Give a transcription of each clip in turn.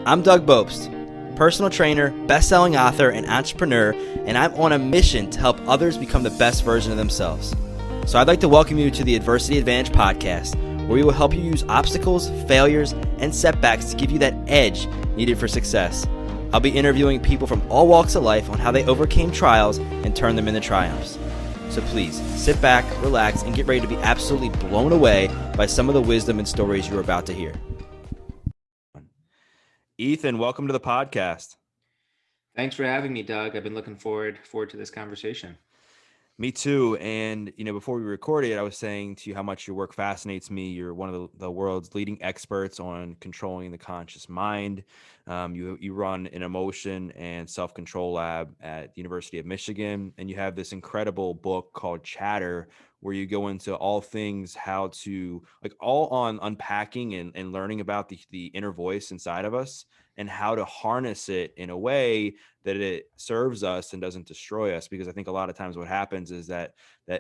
I'm Doug Bopst, personal trainer, best-selling author, and entrepreneur, and I'm on a mission to help others become the best version of themselves. So I'd like to welcome you to the Adversity Advantage podcast, where we will help you use obstacles, failures, and setbacks to give you that edge needed for success. I'll be interviewing people from all walks of life on how they overcame trials and turned them into triumphs. So please, sit back, relax, and get ready to be absolutely blown away by some of the wisdom and stories you're about to hear. Ethan, welcome to the podcast. Thanks for having me, Doug. I've been looking forward to this conversation. Me too. And, before we recorded, I was saying to you how much your work fascinates me. You're one of the world's leading experts on controlling the conscious mind. You run an emotion and self-control lab at the University of Michigan, and you have this incredible book called Chatter, where you go into all things how to, all on unpacking and learning about the inner voice inside of us and how to harness it in a way that it serves us and doesn't destroy us. Because I think a lot of times what happens is that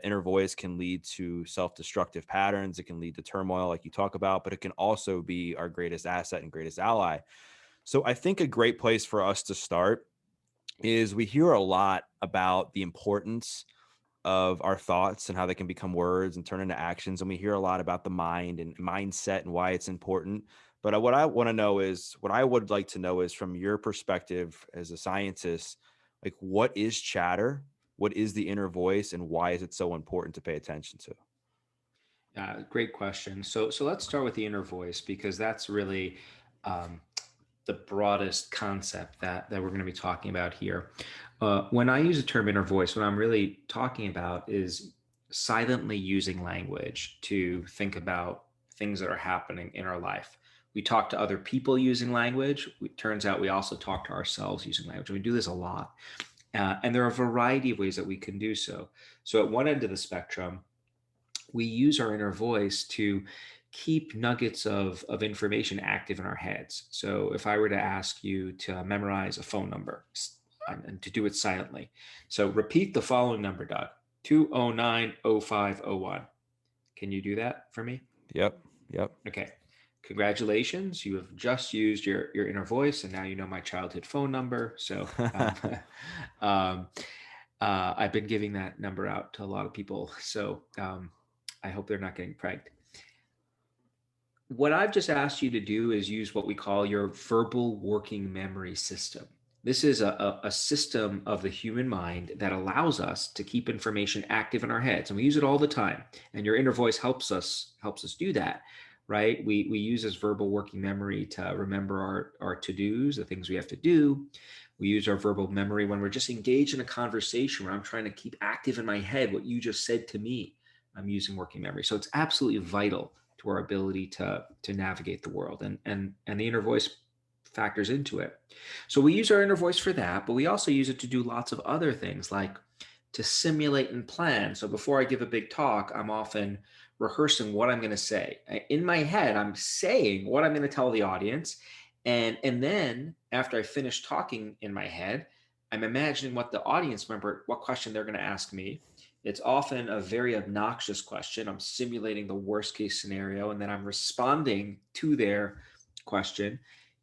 inner voice can lead to self-destructive patterns. It can lead to turmoil, like you talk about, but it can also be our greatest asset and greatest ally. So I think a great place for us to start is we hear a lot about the importance of our thoughts and how they can become words and turn into actions. And we hear a lot about the mind and mindset and why it's important. But what I would like to know is, from your perspective as a scientist, what is chatter? What is the inner voice, and why is it so important to pay attention to? Great question. So let's start with the inner voice, because that's really um, the broadest concept that we're going to be talking about here. When I use the term inner voice, what I'm really talking about is silently using language to think about things that are happening in our life. We talk to other people using language. It turns out we also talk to ourselves using language. We do this a lot. And there are a variety of ways that we can do so. So at one end of the spectrum, we use our inner voice to keep nuggets of information active in our heads. So if I were to ask you to memorize a phone number and to do it silently. So repeat the following number, Doug: 2090501. Can you do that for me? Yep. Okay. Congratulations. You have just used your inner voice, and now you know my childhood phone number. So um, I've been giving that number out to a lot of people. So I hope they're not getting pranked. What I've just asked you to do is use what we call your verbal working memory system. This is a system of the human mind that allows us to keep information active in our heads, and we use it all the time. And your inner voice helps us do that, right? We use this verbal working memory to remember our to-dos, the things we have to do. We use our verbal memory when we're just engaged in a conversation where I'm trying to keep active in my head what you just said to me. I'm using working memory. So it's absolutely vital to our ability to navigate the world, and the inner voice factors into it. So we use our inner voice for that, but we also use it to do lots of other things, like to simulate and plan. So before I give a big talk, I'm often rehearsing what I'm going to say. In my head, I'm saying what I'm going to tell the audience, and then after I finish talking in my head, I'm imagining what the audience member, what question they're going to ask me. It's often a very obnoxious question. I'm simulating the worst case scenario, and then I'm responding to their question.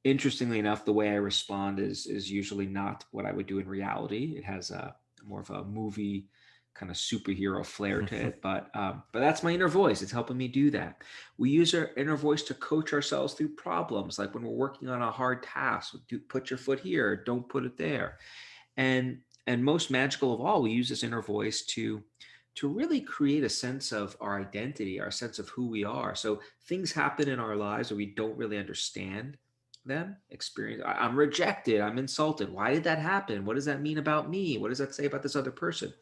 Interestingly enough, the way I respond is usually not what I would do in reality. It has a more of a movie kind of superhero flair to it, but that's my inner voice. It's helping me do that. We use our inner voice to coach ourselves through problems, like when we're working on a hard task. Put your foot here, don't put it there. And most magical of all, we use this inner voice to really create a sense of our identity, our sense of who we are. So things happen in our lives that we don't really understand them. I'm rejected, I'm insulted. Why did that happen? What does that mean about me? What does that say about this other person?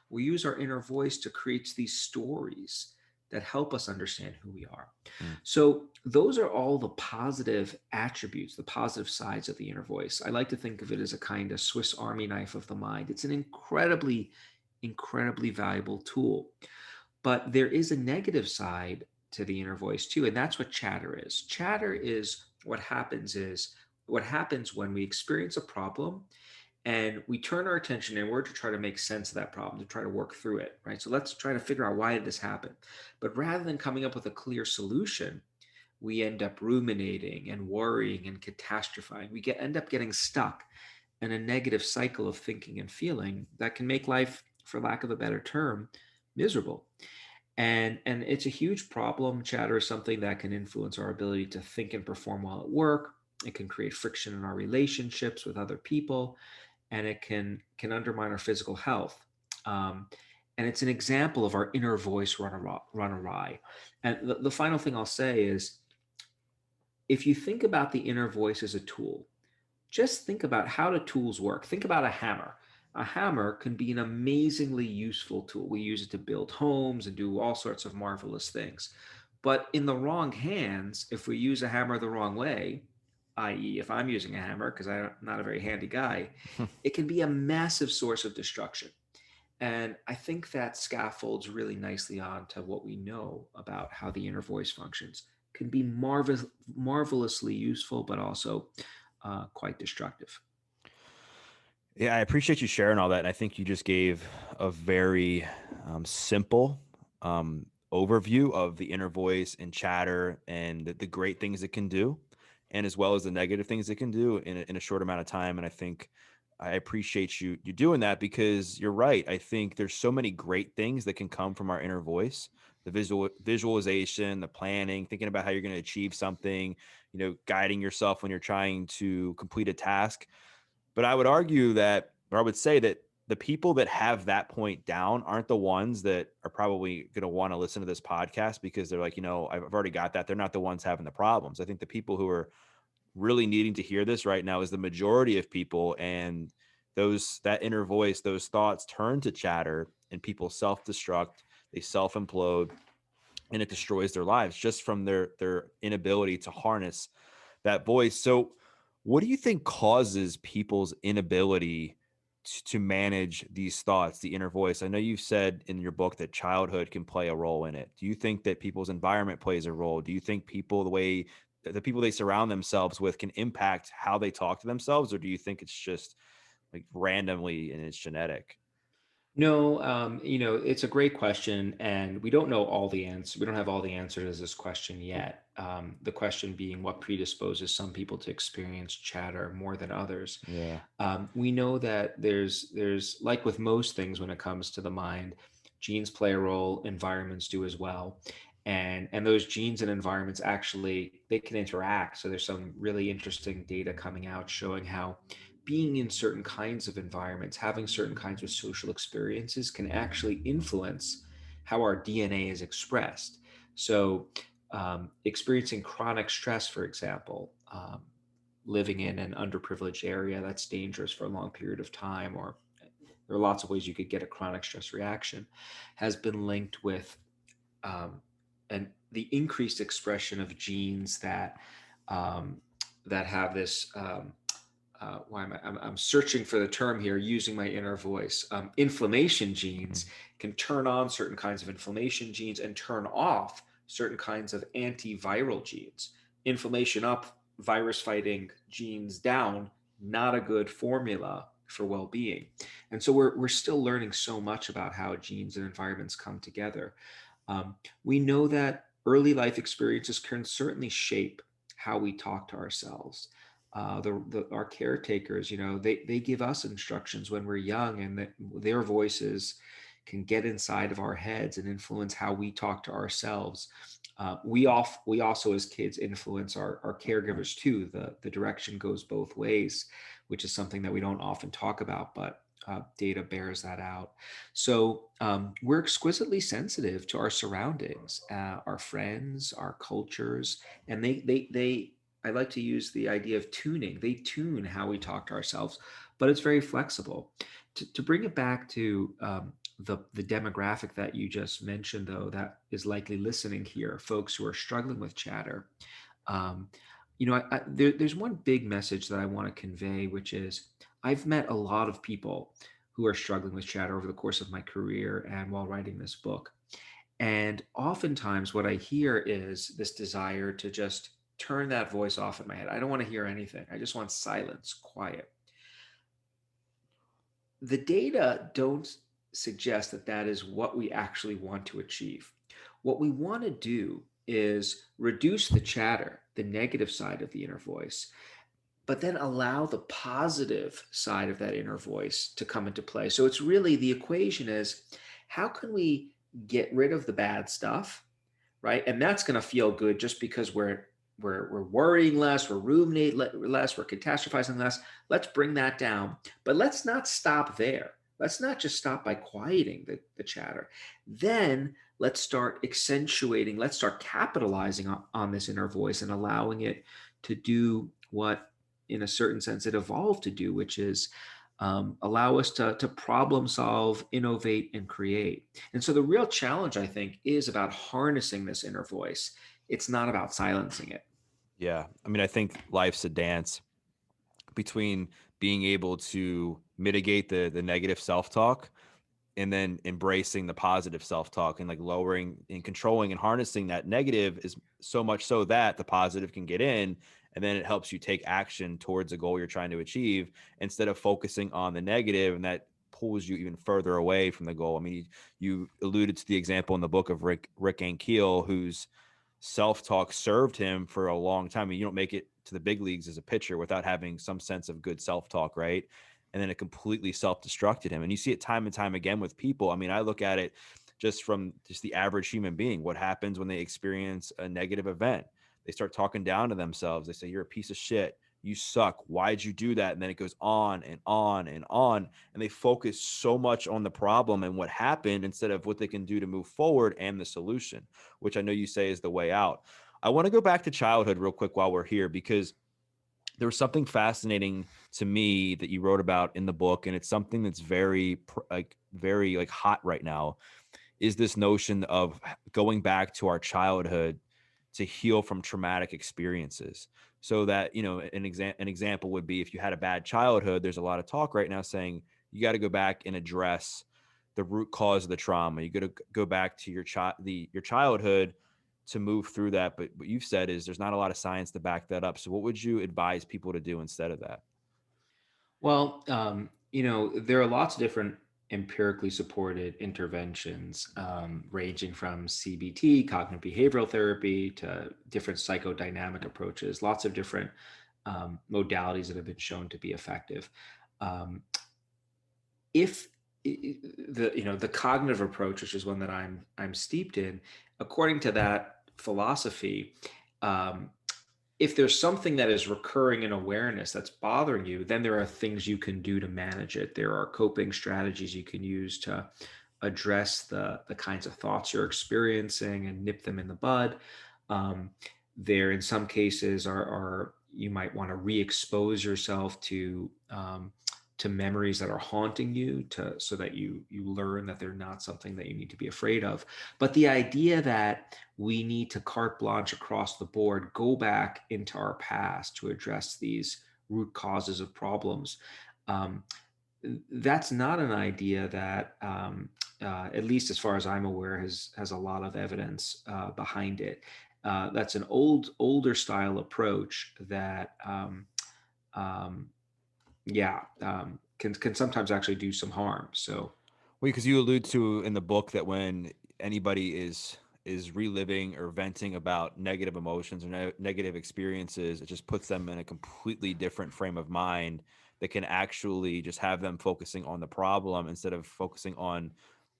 We use our inner voice to create these stories that help us understand who we are. Mm. So those are all the positive attributes, the positive sides of the inner voice. I like to think of it as a kind of Swiss Army knife of the mind. It's an incredibly valuable tool. But there is a negative side to the inner voice too, and that's what chatter is. Chatter is what happens when we experience a problem and we turn our attention inward to try to make sense of that problem, to try to work through it, right? So let's try to figure out, why did this happen? But rather than coming up with a clear solution, we end up ruminating and worrying and catastrophizing. End up getting stuck in a negative cycle of thinking and feeling that can make life, for lack of a better term, miserable. And it's a huge problem. Chatter is something that can influence our ability to think and perform well at work. It can create friction in our relationships with other people, and it can undermine our physical health. Um, and it's an example of our inner voice run awry. And the final thing I'll say is, if you think about the inner voice as a tool, just think about how do tools work. Think about a hammer. A hammer can be an amazingly useful tool. We use it to build homes and do all sorts of marvelous things. But in the wrong hands, if we use a hammer the wrong way, i.e., if I'm using a hammer because I'm not a very handy guy, it can be a massive source of destruction. And I think that scaffolds really nicely onto what we know about how the inner voice functions. Can be marvelously useful, but also quite destructive. Yeah, I appreciate you sharing all that. And I think you just gave a very simple overview of the inner voice and chatter and the great things it can do, and as well as the negative things it can do in a short amount of time. And I think I appreciate you doing that, because you're right. I think there's so many great things that can come from our inner voice. The visualization, the planning, thinking about how you're going to achieve something, guiding yourself when you're trying to complete a task. But I would argue that, or I would say that the people that have that point down aren't the ones that are probably going to want to listen to this podcast, because they're like, I've already got that. They're not the ones having the problems. I think the people who are really needing to hear this right now is the majority of people. And that inner voice, those thoughts turn to chatter, and people self-destruct, they self-implode, and it destroys their lives just from their inability to harness that voice. So what do you think causes people's inability to manage these thoughts, the inner voice? I know you've said in your book that childhood can play a role in it. Do you think that people's environment plays a role? Do you think the people they surround themselves with can impact how they talk to themselves? Or do you think it's just like randomly and it's genetic? No, it's a great question, and we don't know all the answers. We don't have all the answers to this question yet. The question being, what predisposes some people to experience chatter more than others? Yeah. We know that there's like with most things when it comes to the mind, genes play a role, environments do as well, and those genes and environments actually they can interact. So there's some really interesting data coming out showing how being in certain kinds of environments, having certain kinds of social experiences can actually influence how our DNA is expressed. So, experiencing chronic stress, for example, living in an underprivileged area that's dangerous for a long period of time, or there are lots of ways you could get a chronic stress reaction, has been linked with and the increased expression of genes um, that have this why am I'm searching for the term here using my inner voice. Inflammation genes can turn on certain kinds of inflammation genes and turn off certain kinds of antiviral genes. Inflammation up, virus fighting genes down, not a good formula for well-being. And so we're still learning so much about how genes and environments come together. We know that early life experiences can certainly shape how we talk to ourselves. Our caretakers, they give us instructions when we're young, and their voices can get inside of our heads and influence how we talk to ourselves. We also as kids influence our caregivers too. The direction goes both ways, which is something that we don't often talk about, but data bears that out. So we're exquisitely sensitive to our surroundings, our friends, our cultures, and they I like to use the idea of tuning. They tune how we talk to ourselves, but it's very flexible. To bring it back to the demographic that you just mentioned, though, that is likely listening here, folks who are struggling with chatter. Um, there's one big message that I want to convey, which is I've met a lot of people who are struggling with chatter over the course of my career and while writing this book. And oftentimes, what I hear is this desire to just turn that voice off in my head. I don't want to hear anything. I just want silence, quiet. The data don't suggest that that is what we actually want to achieve. What we want to do is reduce the chatter, the negative side of the inner voice, but then allow the positive side of that inner voice to come into play. So it's really, the equation is, how can we get rid of the bad stuff, right? And that's going to feel good just because we're worrying less, we're ruminating less, we're catastrophizing less. Let's bring that down, but let's not stop there. Let's not just stop by quieting the chatter. Then let's start accentuating, let's start capitalizing on this inner voice and allowing it to do what, in a certain sense, it evolved to do, which is allow us to problem solve, innovate, and create. And so the real challenge, I think, is about harnessing this inner voice. It's not about silencing it. Yeah. I mean, I think life's a dance between being able to mitigate the negative self-talk and then embracing the positive self-talk, and like lowering and controlling and harnessing that negative is so much so that the positive can get in, and then it helps you take action towards a goal you're trying to achieve instead of focusing on the negative, and that pulls you even further away from the goal. I mean, you alluded to the example in the book of Rick Ankiel, whose self-talk served him for a long time. I mean, you don't make it to the big leagues as a pitcher without having some sense of good self-talk, right? And then it completely self-destructed him. And you see it time and time again with people. I mean, I look at it just from just the average human being. What happens when they experience a negative event? They start talking down to themselves. They say, "You're a piece of shit. You suck. Why'd you do that?" And then it goes on and on and on. And they focus so much on the problem and what happened instead of what they can do to move forward and the solution, which I know you say is the way out. I want to go back to childhood real quick while we're here, because there was something fascinating to me that you wrote about in the book, and it's something that's very like hot right now, is this notion of going back to our childhood to heal from traumatic experiences. So that, an example would be, if you had a bad childhood, there's a lot of talk right now saying you got to go back and address the root cause of the trauma. You got to go back to your childhood to move through that. But what you've said is there's not a lot of science to back that up. So what would you advise people to do instead of that? Well, there are lots of different empirically supported interventions, ranging from CBT, cognitive behavioral therapy, to different psychodynamic approaches, lots of different modalities that have been shown to be effective. Um, if the cognitive approach, which is one that I'm steeped in, according to that philosophy, um, if there's something that is recurring in awareness that's bothering you, then there are things you can do to manage it. There are coping strategies you can use to address the kinds of thoughts you're experiencing and nip them in the bud. Um, there, in some cases, are you might want to re-expose yourself to memories that are haunting you, to so that you learn that they're not something that you need to be afraid of. But the idea that we need to carte blanche across the board go back into our past to address these root causes of problems, um, that's not an idea that, at least as far as I'm aware, has a lot of evidence behind it. That's an older style approach that, um, yeah, can sometimes actually do some harm. So, Well, because you allude to in the book that when anybody is reliving or venting about negative emotions or negative experiences, it just puts them in a completely different frame of mind that can actually just have them focusing on the problem instead of focusing on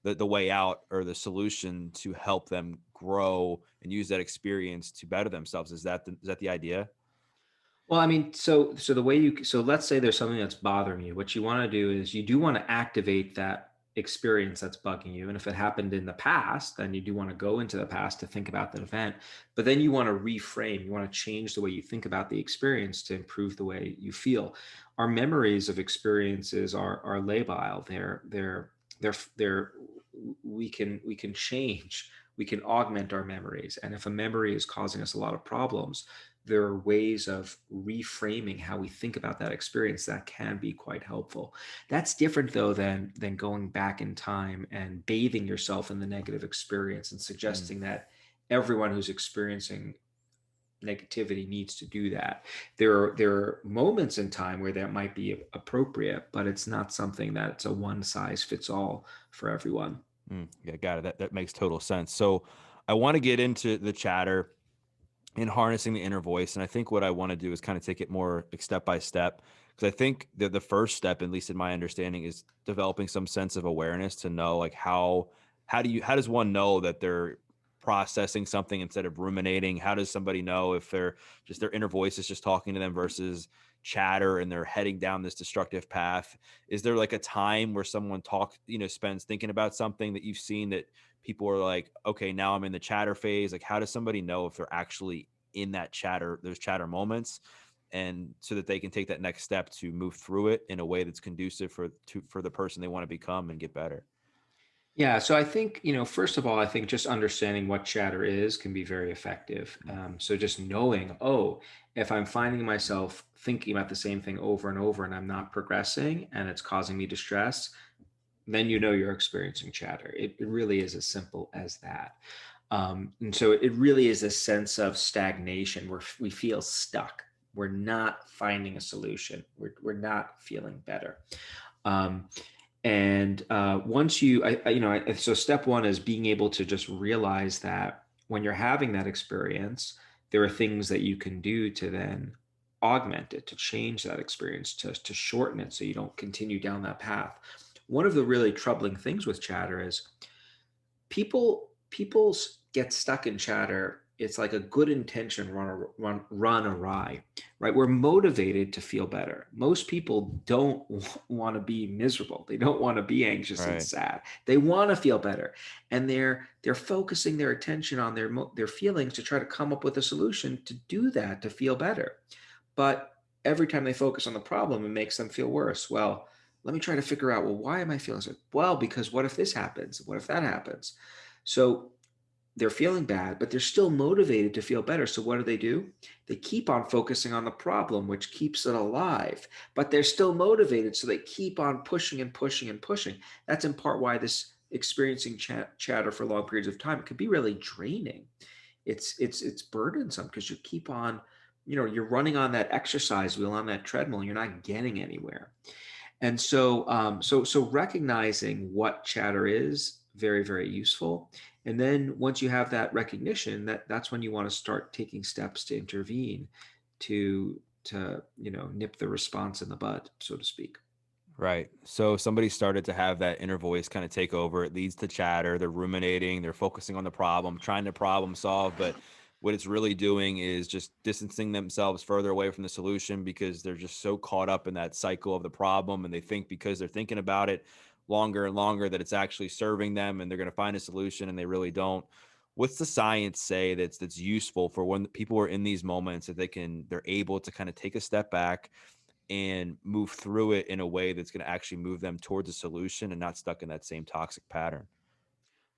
the way out or the solution to help them grow and use that experience to better themselves. Is that the idea? well, I mean, so the way so let's say there's something that's bothering you. What you want to do is you do want to activate that experience that's bugging you. And if it happened in the past, then you do want to go into the past to think about that event. But then you want to reframe, you want to change the way you think about the experience to improve the way you feel. Our memories of experiences are labile. They're we can change, we can augment our memories. And if a memory is causing us a lot of problems, there are ways of reframing how we think about that experience that can be quite helpful. That's different, though, than going back in time and bathing yourself in the negative experience and Mm. suggesting that everyone who's experiencing negativity needs to do that. There are moments in time where that might be appropriate, but it's not something that's a one size fits all for everyone. Yeah, got it. That makes total sense. So, I want to get into the chatter and harnessing the inner voice. And I think what I want to do is kind of take it more like step by step. Because I think that the first step, at least in my understanding, is developing some sense of awareness to know like how does one know that they're processing something instead of ruminating? How does somebody know if their inner voice is just talking to them versus chatter and they're heading down this destructive path? Is there like a time where someone spends thinking about something that you've seen that people are like, okay, now I'm in the chatter phase? Like, how does somebody know if they're actually in that chatter, those chatter moments, and so that they can take that next step to move through it in a way that's conducive for the person they want to become and get better? Yeah, so I think, first of all, I think just understanding what chatter is can be very effective. So just knowing, oh, if I'm finding myself thinking about the same thing over and over and I'm not progressing and it's causing me distress, then you know you're experiencing chatter. It really is as simple as that. And so it really is a sense of stagnation where we feel stuck. We're not finding a solution. We're not feeling better. Um, and once so step one is being able to just realize that when you're having that experience, there are things that you can do to then augment it, to change that experience, to shorten it so you don't continue down that path. One of the really troubling things with chatter is people get stuck in chatter. It's like a good intention run awry, right? We're motivated to feel better. Most people don't want to be miserable. They don't want to be anxious and Right. sad. They want to feel better, and they're focusing their attention on their feelings to try to come up with a solution to do that, to feel better. But every time they focus on the problem, it makes them feel worse. Well, let me try to figure out, well, why am I feeling so? Well, because what if this happens? What if that happens? So they're feeling bad, but they're still motivated to feel better. So what do? They keep on focusing on the problem, which keeps it alive, but they're still motivated. So they keep on pushing and pushing and pushing. That's in part why this experiencing chatter for long periods of time can be really draining. It's burdensome because you keep on, you're running on that exercise wheel, on that treadmill, and you're not getting anywhere. And so recognizing what chatter is very, very useful. And then once you have that recognition, that's when you want to start taking steps to intervene, to nip the response in the bud, so to speak. Right. So somebody started to have that inner voice kind of take over. It leads to chatter. They're ruminating. They're focusing on the problem, trying to problem solve. But what it's really doing is just distancing themselves further away from the solution because they're just so caught up in that cycle of the problem. And they think because they're thinking about it longer and longer that it's actually serving them and they're going to find a solution, and they really don't. What's the science say that's useful for when people are in these moments that they're able to kind of take a step back and move through it in a way that's going to actually move them towards a solution and not stuck in that same toxic pattern?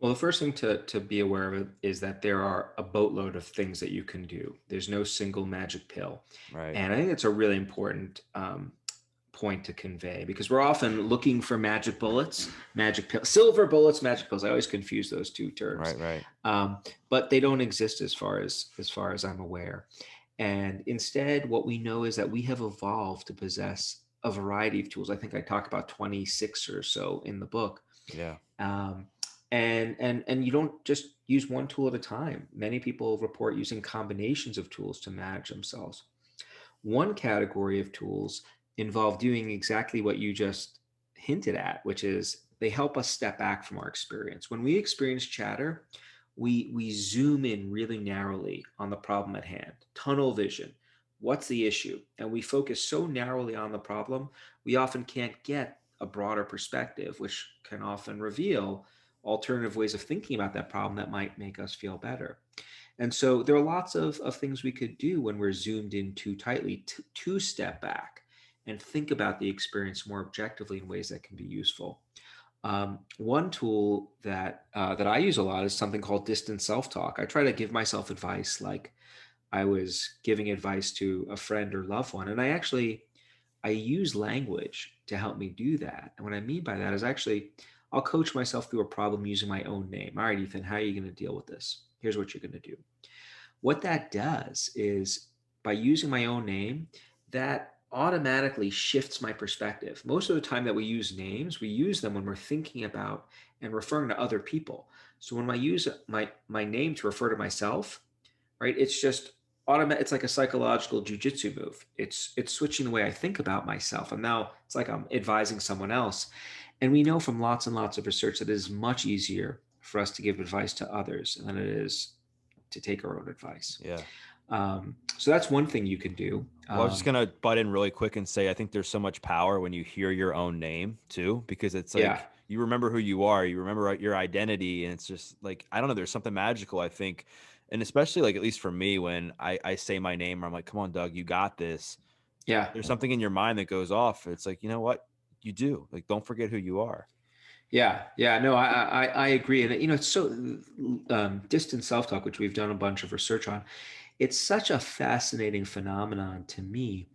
Well, the first thing to be aware of is that there are a boatload of things that you can do. There's no single magic pill. Right. And I think it's a really important point to convey because we're often looking for magic bullets, magic pills, silver bullets, magic pills. I always confuse those two terms, Right. Right. um, but they don't exist as far as I'm aware. And instead, what we know is that we have evolved to possess a variety of tools. I think I talk about 26 or so in the book. Yeah. Um, and you don't just use one tool at a time. Many people report using combinations of tools to manage themselves. One category of tools involve doing exactly what you just hinted at, which is they help us step back from our experience. When we experience chatter, we zoom in really narrowly on the problem at hand, tunnel vision. What's the issue? And we focus so narrowly on the problem, we often can't get a broader perspective, which can often reveal alternative ways of thinking about that problem that might make us feel better. And so there are lots of things we could do when we're zoomed in too tightly to step back and think about the experience more objectively in ways that can be useful. One tool that I use a lot is something called distant self-talk. I try to give myself advice like I was giving advice to a friend or loved one, and I use language to help me do that. And what I mean by that is actually I'll coach myself through a problem using my own name. All right, Ethan, how are you going to deal with this? Here's what you're going to do. What that does is by using my own name, that automatically shifts my perspective. Most of the time that we use names, we use them when we're thinking about and referring to other people. So when I use my name to refer to myself, right, it's just automatic. It's like a psychological jujitsu move. It's switching the way I think about myself, and now it's like I'm advising someone else. And we know from lots and lots of research that it is much easier for us to give advice to others than it is to take our own advice. Yeah. So that's one thing you can do. Well, I was just gonna butt in really quick and say I think there's so much power when you hear your own name too, because it's Yeah, like you remember who you are, you remember your identity, and it's just like I don't know. There's something magical, I think, and especially like at least for me when I say my name, I'm like, come on, Doug, you got this. yeah, There's something in your mind that goes off. It's like you know what you do. Like don't forget who you are. yeah. No, I agree. And it's so distant self-talk, which we've done a bunch of research on. It's such a fascinating phenomenon to me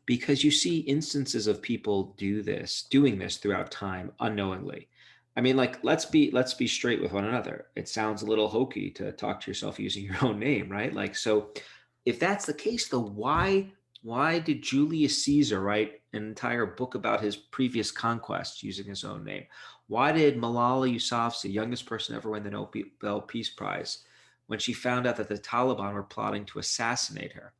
because you see instances of people doing this throughout time unknowingly. I mean, like let's be straight with one another. It sounds a little hokey to talk to yourself using your own name, right? Like so if that's the case, though, why did Julius Caesar write an entire book about his previous conquests using his own name? Why did Malala Yousafzai, youngest person ever win the Nobel Peace Prize, when she found out that the Taliban were plotting to assassinate her?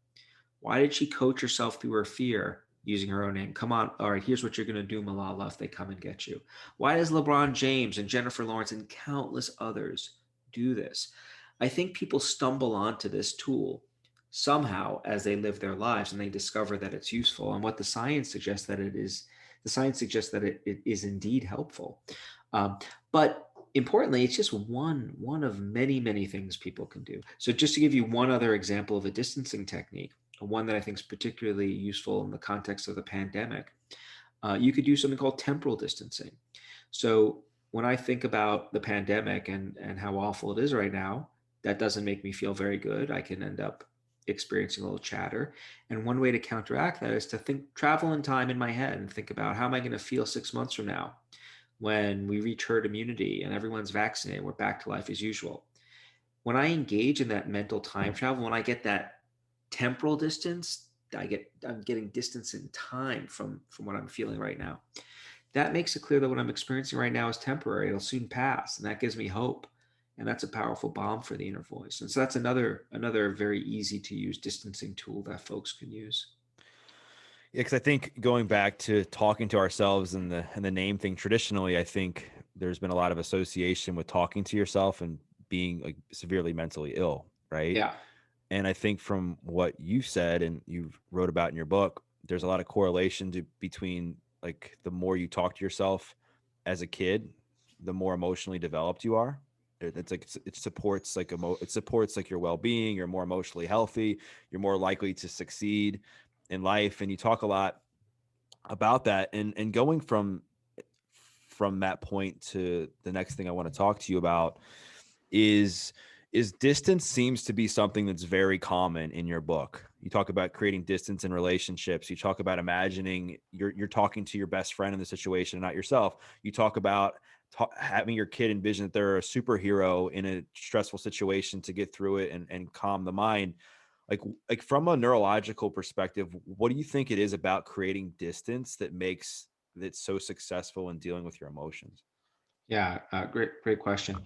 Why did she coach herself through her fear using her own name? Come on, all right, here's what you're going to do, Malala, if they come and get you. Why does LeBron James and Jennifer Lawrence and countless others do this? I think people stumble onto this tool somehow as they live their lives and they discover that it's useful. And what the science suggests that it is indeed helpful. Um, but importantly, it's just one of many things people can do. So just to give you one other example of a distancing technique, one that I think is particularly useful in the context of the pandemic, you could do something called temporal distancing. So when I think about the pandemic and how awful it is right now, that doesn't make me feel very good. I can end up experiencing a little chatter. And one way to counteract that is to travel in time in my head and think about how am I going to feel 6 months from now when we reach herd immunity and everyone's vaccinated, we're back to life as usual. When I engage in that mental time travel, when I get that temporal distance, I'm getting distance in time from what I'm feeling right now. That makes it clear that what I'm experiencing right now is temporary. It'll soon pass, and that gives me hope. And that's a powerful balm for the inner voice. And so that's another very easy to use distancing tool that folks can use. Yeah, because I think going back to talking to ourselves and the name thing traditionally, I think there's been a lot of association with talking to yourself and being like severely mentally ill, right? Yeah, And I think from what you said and you wrote about in your book, there's a lot of correlation between like the more you talk to yourself as a kid, the more emotionally developed you are. It's like it supports like it supports like your well-being. You're more emotionally healthy. You're more likely to succeed in life. And you talk a lot about that. And going from that point to the next thing I want to talk to you about is distance seems to be something that's very common in your book. You talk about creating distance in relationships. You talk about imagining you're talking to your best friend in the situation, not yourself. You talk about having your kid envision that they're a superhero in a stressful situation to get through it and calm the mind. Like from a neurological perspective, what do you think it is about creating distance that makes it so successful in dealing with your emotions? yeah, great question.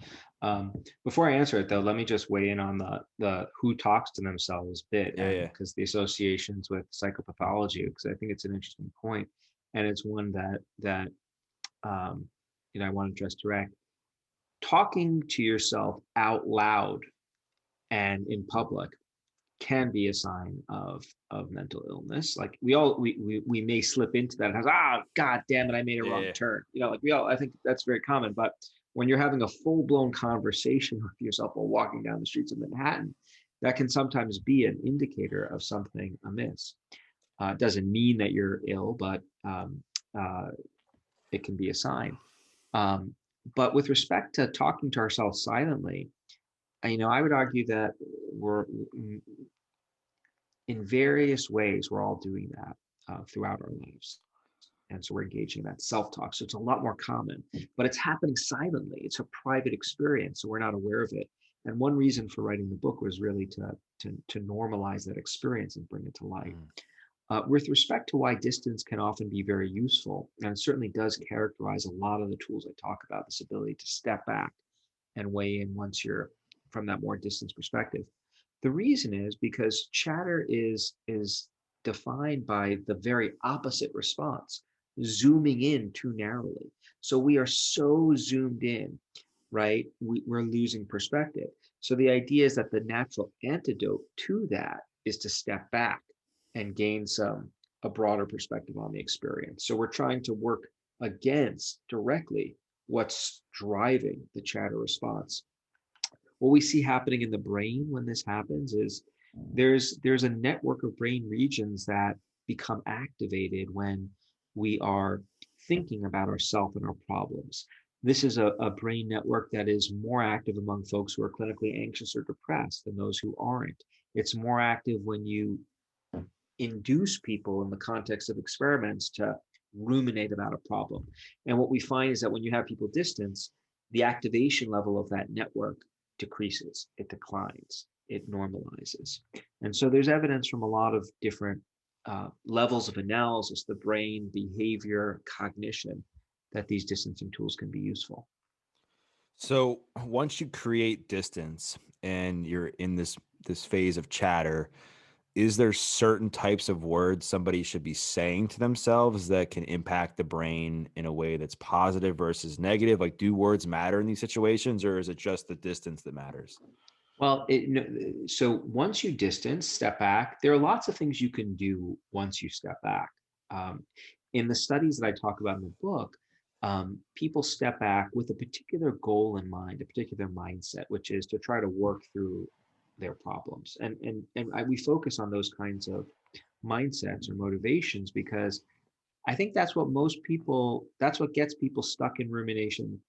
Before I answer it, though, let me just weigh in on the who talks to themselves bit, Yeah, and yeah. because the associations with psychopathology, because I think it's an interesting point, and it's one that um, I want to address direct. Talking to yourself out loud and in public can be a sign of mental illness. Like we may slip into that as god damn it, I made a wrong Yeah. turn. Like we all I think that's very common. But when you're having a full-blown conversation with yourself while walking down the streets of Manhattan, that can sometimes be an indicator of something amiss. It doesn't mean that you're ill, but uh, it can be a sign. Um, but with respect to talking to ourselves silently, I would argue that we're in various ways, we're all doing that throughout our lives. And so we're engaging in that self-talk. So it's a lot more common, but it's happening silently. It's a private experience, so we're not aware of it. And one reason for writing the book was really to normalize that experience and bring it to light. Mm. With respect to why distance can often be very useful, and it certainly does characterize a lot of the tools I talk about, this ability to step back and weigh in once you're from that more distance perspective. The reason is because chatter is defined by the very opposite response, zooming in too narrowly. So we are so zoomed in, right? We're losing perspective. So the idea is that the natural antidote to that is to step back and gain some a broader perspective on the experience. So we're trying to work against directly what's driving the chatter response. What we see happening in the brain when this happens is there's a network of brain regions that become activated when we are thinking about ourselves and our problems. This is a brain network that is more active among folks who are clinically anxious or depressed than those who aren't. It's more active when you induce people in the context of experiments to ruminate about a problem. And what we find is that when you have people distance, the activation level of that network decreases, it declines, it normalizes. And so there's evidence from a lot of different levels of analysis, the brain, behavior, cognition, that these distancing tools can be useful. So once you create distance and you're in this phase of chatter, is there certain types of words somebody should be saying to themselves that can impact the brain in a way that's positive versus negative? Like, do words matter in these situations, or is it just the distance that matters? Well, so once you distance, step back, there are lots of things you can do once you step back. Um, in the studies that I talk about in the book, people step back with a particular goal in mind, a particular mindset, which is to try to work through their problems. We focus on those kinds of mindsets or motivations because I think that's what gets people stuck in rumination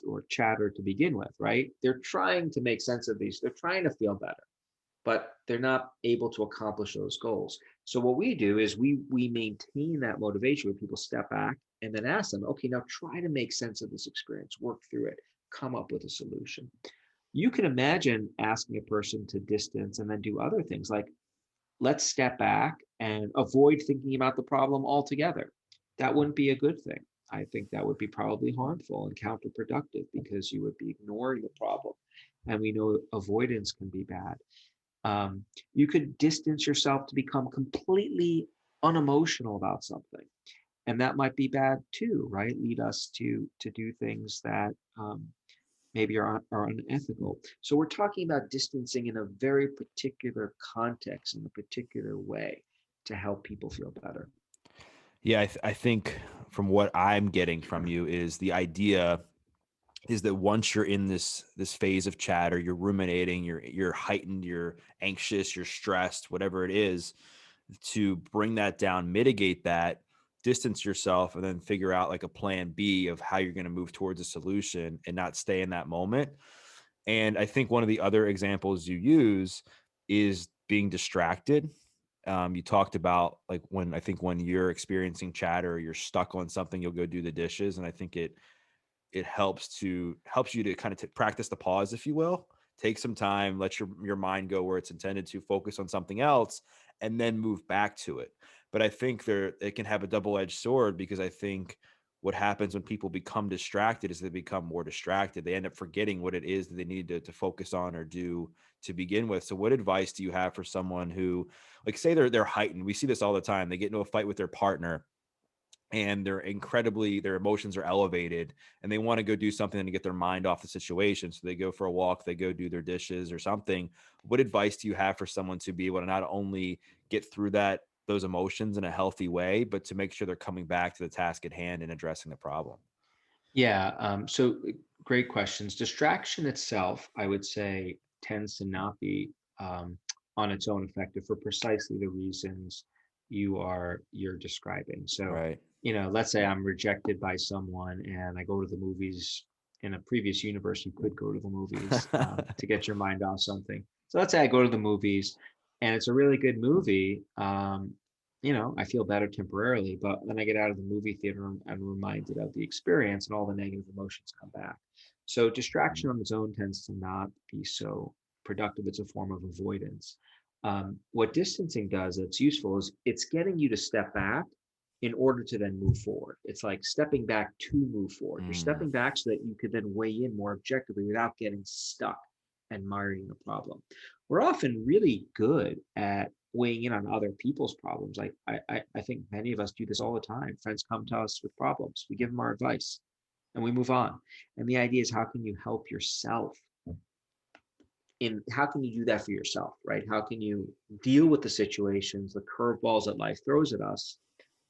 or chatter to begin with, right? They're trying to make sense of these, they're trying to feel better, but they're not able to accomplish those goals. So what we do is we maintain that motivation where people step back and then ask them, okay, now try to make sense of this experience, work through it, come up with a solution. You can imagine asking a person to distance and then do other things like let's step back and avoid thinking about the problem altogether. That wouldn't be a good thing. I think that would be probably harmful and counterproductive because you would be ignoring the problem. And we know avoidance can be bad. You could distance yourself to become completely unemotional about something. And that might be bad too, right? Lead us to do things that maybe are unethical. So we're talking about distancing in a very particular context, in a particular way to help people feel better. Yeah, I think from what I'm getting from you is the idea is that once you're in this phase of chatter, you're ruminating, you're heightened, you're anxious, you're stressed, whatever it is, to bring that down, mitigate that, distance yourself, and then figure out like a plan B of how you're going to move towards a solution and not stay in that moment. And I think one of the other examples you use is being distracted. You talked about like when you're experiencing chatter, you're stuck on something, you'll go do the dishes. And I think it helps you to kind of practice the pause, if you will. Take some time, let your mind go where it's intended to, focus on something else, and then move back to it. But I think it can have a double-edged sword, because I think what happens when people become distracted is they become more distracted. They end up forgetting what it is that they need to focus on or do to begin with. So what advice do you have for someone who, like, say they're heightened? We see this all the time. They get into a fight with their partner and their emotions are elevated, and they want to go do something to get their mind off the situation. So they go for a walk, they go do their dishes or something. What advice do you have for someone to be able to not only get through those emotions in a healthy way, but to make sure they're coming back to the task at hand and addressing the problem? Yeah. Great questions. Distraction itself, I would say, tends to not be on its own effective for precisely the reasons you're describing. So, Right. let's say I'm rejected by someone and I go to the movies. In a previous universe, you could go to the movies to get your mind off something. So let's say I go to the movies and it's a really good movie. I feel better temporarily, but then I get out of the movie theater and I'm reminded of the experience and all the negative emotions come back. So distraction on its own tends to not be so productive. It's a form of avoidance. What distancing does that's useful is it's getting you to step back in order to then move forward. It's like stepping back to move forward. You're Mm, stepping back so that you could then weigh in more objectively without getting stuck and miring the problem. We're often really good at weighing in on other people's problems. Like I think many of us do this all the time. Friends come to us with problems. We give them our advice and we move on. And the idea is, how can you help yourself? In how can you do that for yourself, right? How can you deal with the situations, the curveballs that life throws at us?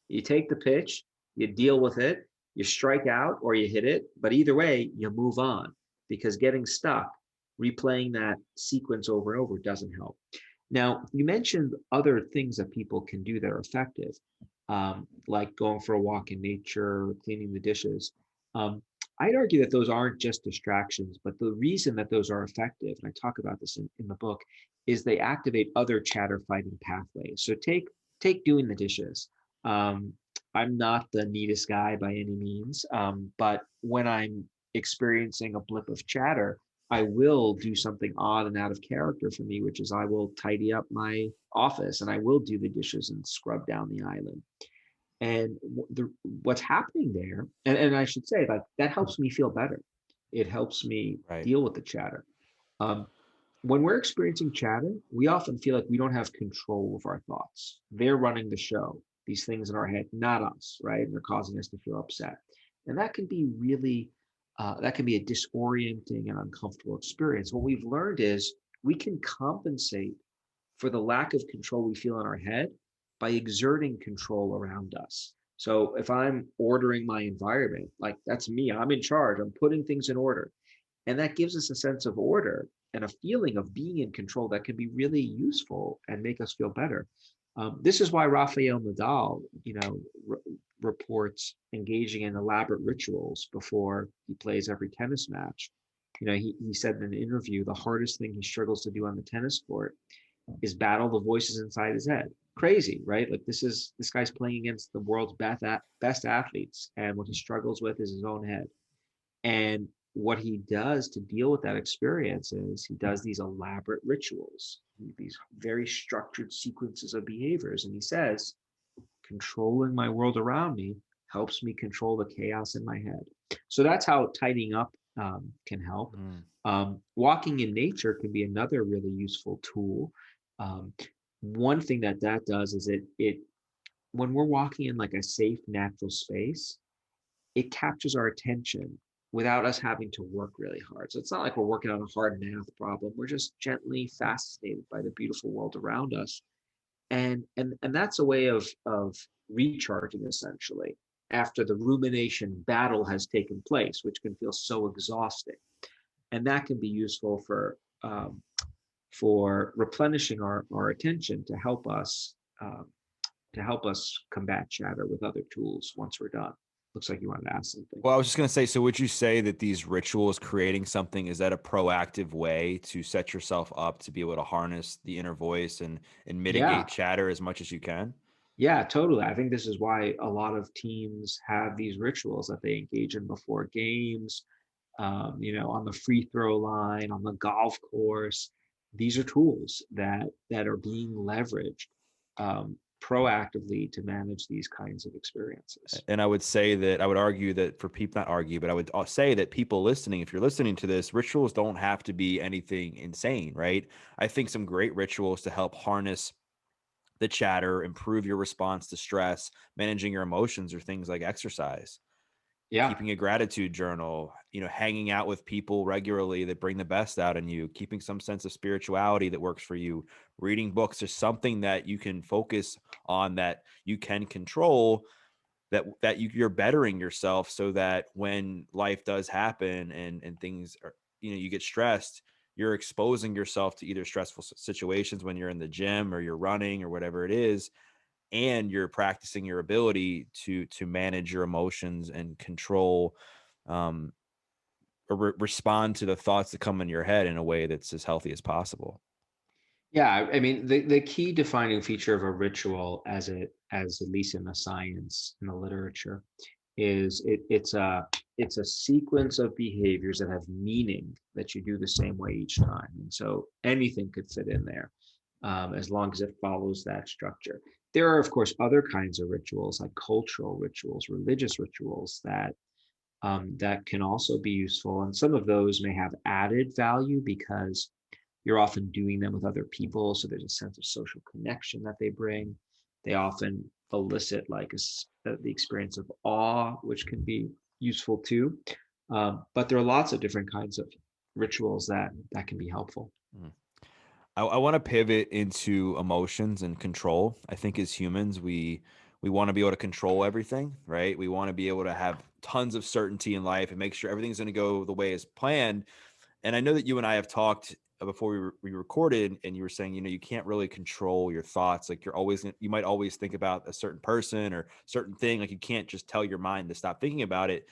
You take the pitch, you deal with it, you strike out or you hit it, but either way, you move on, because getting stuck, replaying that sequence over and over doesn't help. Now, you mentioned other things that people can do that are effective, like going for a walk in nature, cleaning the dishes. Um, I'd argue that those aren't just distractions, but the reason that those are effective, and I talk about this in the book, is they activate other chatter fighting pathways. So take doing the dishes. Um, I'm not the neatest guy by any means, but when I'm experiencing a blip of chatter, I will do something odd and out of character for me, which is I will tidy up my office and I will do the dishes and scrub down the island. And what's happening there, and I should say, like, that helps me feel better. It helps me right. deal with the chatter. Um, when we're experiencing chatter, we often feel like we don't have control of our thoughts. They're running the show, these things in our head, not us, right? And they're causing us to feel upset. And that can be really, that can be a disorienting and uncomfortable experience. What we've learned is we can compensate for the lack of control we feel in our head by exerting control around us. So if I'm ordering my environment, like, that's me, I'm in charge, I'm putting things in order. And that gives us a sense of order and a feeling of being in control that can be really useful and make us feel better. This is why Rafael Nadal, reports engaging in elaborate rituals before he plays every tennis match. He said in an interview, the hardest thing he struggles to do on the tennis court is battle the voices inside his head. Crazy, right? Like, this guy's playing against the world's best athletes, and what he struggles with is his own head. And what he does to deal with that experience is he does these elaborate rituals, these very structured sequences of behaviors. And he says, controlling my world around me helps me control the chaos in my head. So that's how tidying up can help. Mm, Walking in nature can be another really useful tool. Um, One thing that does is it when we're walking in like a safe, natural space, it captures our attention without us having to work really hard. So it's not like we're working on a hard math problem. We're just gently fascinated by the beautiful world around us. And that's a way of recharging, essentially, after the rumination battle has taken place, which can feel so exhausting. And that can be useful for replenishing our attention to help us combat chatter with other tools once we're done. Looks like you wanted to ask something. well, I was just going to say, so would you say that these rituals, creating something, is that a proactive way to set yourself up to be able to harness the inner voice and mitigate Yeah, chatter as much as you can? yeah, totally. I think this is why a lot of teams have these rituals that they engage in before games, on the free throw line, on the golf course. These are tools that are being leveraged proactively to manage these kinds of experiences. And I would say that I would argue that for people, not argue, but I would say that people listening, if you're listening to this, rituals don't have to be anything insane, right? I think some great rituals to help harness the chatter, improve your response to stress, managing your emotions, or things like exercise, Yeah, keeping a gratitude journal, hanging out with people regularly that bring the best out in you, keeping some sense of spirituality that works for you, reading books, or something that you can focus on, that you can control, that you're bettering yourself, so that when life does happen and things are, you get stressed, you're exposing yourself to either stressful situations when you're in the gym or you're running or whatever it is, and you're practicing your ability to manage your emotions and control, um, or respond to the thoughts that come in your head in a way that's as healthy as possible. yeah. I mean, the key defining feature of a ritual, as at least in the science, in the literature, is it's a sequence of behaviors that have meaning that you do the same way each time. And so anything could fit in there, as long as it follows that structure. There are, of course, other kinds of rituals like cultural rituals, religious rituals that can also be useful. And some of those may have added value because you're often doing them with other people. So there's a sense of social connection that they bring. They often elicit like the experience of awe, which can be useful too. But there are lots of different kinds of rituals that can be helpful. Mm. I want to pivot into emotions and control. I think as humans, we want to be able to control everything, right? We want to be able to have tons of certainty in life and make sure everything's going to go the way as planned. And I know that you and I have talked before we recorded, and you were saying, you can't really control your thoughts. Like you might always think about a certain person or certain thing. Like you can't just tell your mind to stop thinking about it.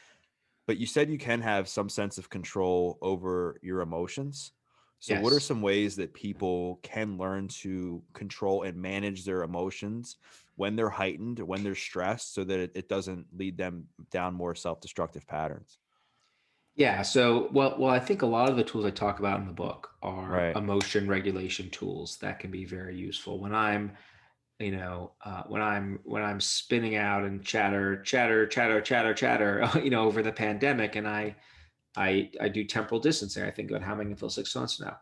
But you said you can have some sense of control over your emotions. So, what are Yes. some ways that people can learn to control and manage their emotions when they're heightened, when they're stressed, so that it doesn't lead them down more self destructive patterns? Yeah. So, well, I think a lot of the tools I talk about in the book are Right. emotion regulation tools that can be very useful when I'm spinning out and chatter, over the pandemic, and I do temporal distancing. I think about how am I going to feel 6 months from now.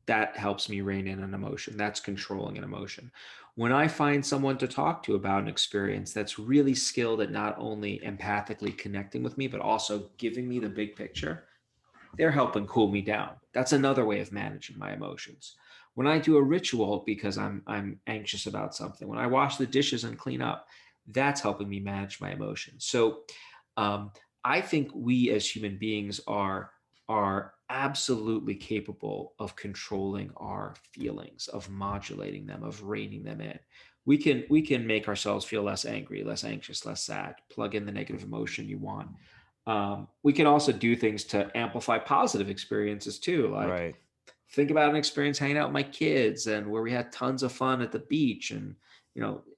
That helps me rein in an emotion. That's controlling an emotion. When I find someone to talk to about an experience that's really skilled at not only empathically connecting with me, but also giving me the big picture, they're helping cool me down. That's another way of managing my emotions. When I do a ritual because I'm anxious about something, when I wash the dishes and clean up, that's helping me manage my emotions. So um, I think we as human beings are absolutely capable of controlling our feelings, of modulating them, of reining them in. We can make ourselves feel less angry, less anxious, less sad. Plug in the negative emotion you want. We can also do things to amplify positive experiences too. Like Right. think about an experience hanging out with my kids and where we had tons of fun at the beach and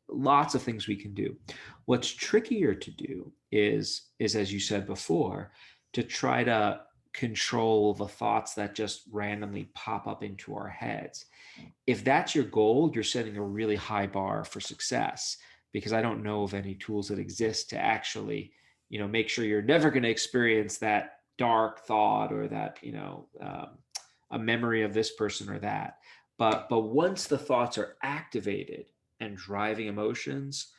lots of things we can do. What's trickier to do is as you said before, to try to control the thoughts that just randomly pop up into our heads. If that's your goal, you're setting a really high bar for success because I don't know of any tools that exist to actually, make sure you're never going to experience that dark thought or that, a memory of this person or that. But once the thoughts are activated and driving emotions,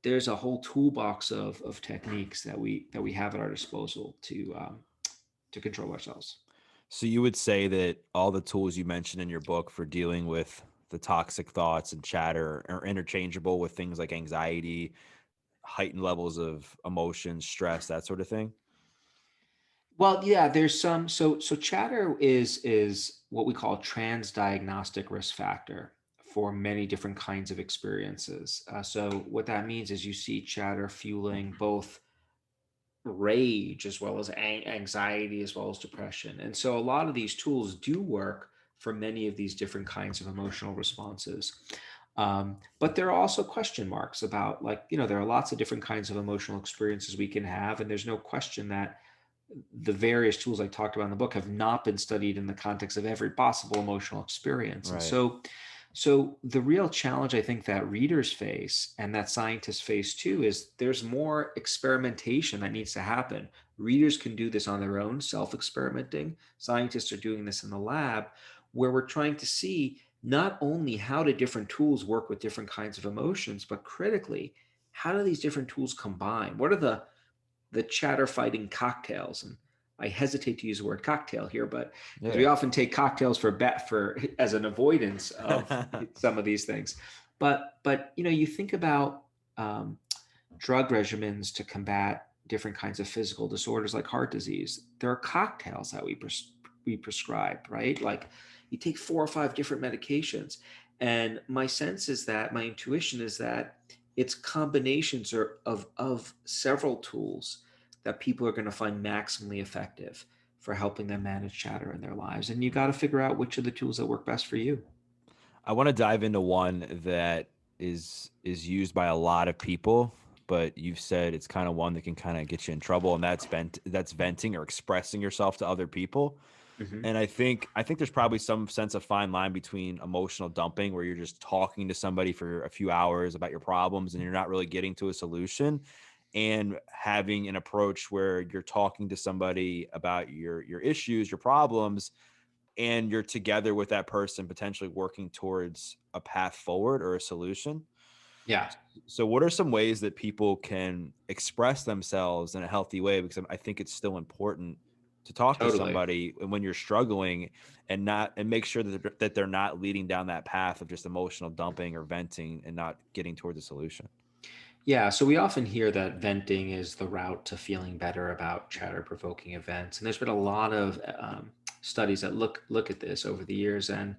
there's a whole toolbox of techniques that we have at our disposal to control ourselves. So you would say that all the tools you mentioned in your book for dealing with the toxic thoughts and chatter are interchangeable with things like anxiety, heightened levels of emotion, stress, that sort of thing? Well, yeah, there's some. So chatter is what we call a trans-diagnostic risk factor for many different kinds of experiences. So what that means is you see chatter fueling both rage as well as anxiety as well as depression. And so a lot of these tools do work for many of these different kinds of emotional responses. But there are also question marks about, like, there are lots of different kinds of emotional experiences we can have. And there's no question that the various tools I talked about in the book have not been studied in the context of every possible emotional experience. And Right. so the real challenge I think that readers face and that scientists face too is there's more experimentation that needs to happen. Readers can do this on their own, self-experimenting. Scientists are doing this in the lab, where we're trying to see not only how do different tools work with different kinds of emotions, but critically, how do these different tools combine? What are the chatter fighting cocktails? And I hesitate to use the word cocktail here, but because we Yeah. often take cocktails for as an avoidance of some of these things. But you think about um, drug regimens to combat different kinds of physical disorders like heart disease. There are cocktails that we prescribe, right? Like you take 4 or 5 different medications, and my intuition is that it's combinations of several tools that people are going to find maximally effective for helping them manage chatter in their lives. And you got to figure out which of the tools that work best for you. I want to dive into one that is used by a lot of people, but you've said it's kind of one that can kind of get you in trouble, and that's venting or expressing yourself to other people. Hmm. And I think there's probably some sense of fine line between emotional dumping, where you're just talking to somebody for a few hours about your problems and you're not really getting to a solution, and having an approach where you're talking to somebody about your issues, your problems, and you're together with that person potentially working towards a path forward or a solution. Yeah, So what are some ways that people can express themselves in a healthy way? Because I think it's still important to talk to totally. somebody when you're struggling, and make sure that they're not leading down that path of just emotional dumping or venting and not getting towards a solution. Yeah, so we often hear that venting is the route to feeling better about chatter provoking events, and there's been a lot of studies that look at this over the years, and